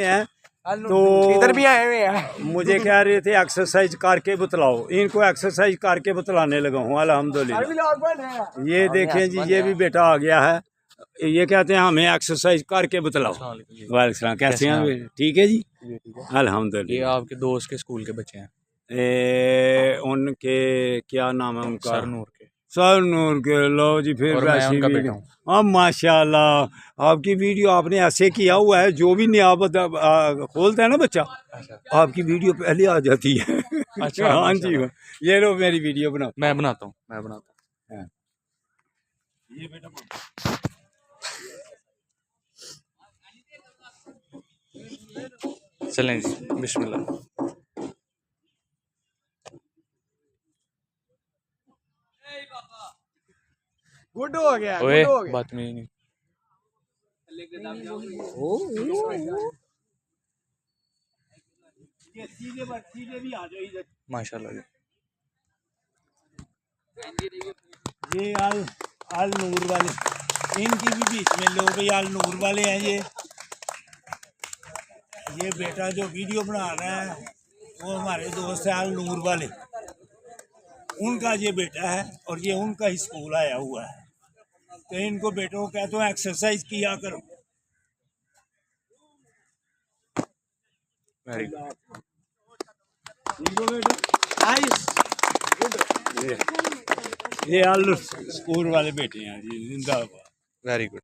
हैं तो इधर भी आए हुए हैं। मुझे कह रहे थे एक्सरसाइज करके बतलाओ, इनको एक्सरसाइज करके बतलाने लगा हूँ अल्हम्दुलिल्लाह। ये देखें जी, ये भी बेटा आ गया है, ये कहते हैं हमें एक्सरसाइज करके बतलाओ। वालेकुम सलाम, कैसे हैं? ठीक है जी, अल्हम्दुलिल्लाह। ये आपके दोस्त के स्कूल के बच्चे हैं, उनके क्या नाम है उनका? सरनूर के। सरनूर के। लो जी, फिर और मैं वैसी उनका बेटा वीडियो। हूँ। हाँ माशाल्लाह, आपकी वीडियो आपने ऐसे किया हुआ है, जो भी नियाबत खोलता है ना बच्चा, आपकी वीडियो पहले आ जाती है। अच्छा, हाँ जी, माशाल्लाह। ये लो मेरी वीडियो बनाओ। मैं बनाता हूँ। हाँ। ये बेटा चलें जी, बिस्मिल्लाह। गुड हो गया, ओए गुड हो गया। बात में नहीं। माशाल्लाह जी। ये अल नूर वाले, इनकी भी बीच में लो भाई, अल नूर वाले हैं ये बेटा जो वीडियो बना रहा है वो हमारे दोस्त है अल नूर वाले, उनका ये बेटा है और ये उनका ही स्कूल आया हुआ है। तो इनको बेटों को कहते हो एक्सरसाइज किया करो। Very good. ये अल स्कूल वाले बेटे हैं जी, जिंदाबाद। Very good.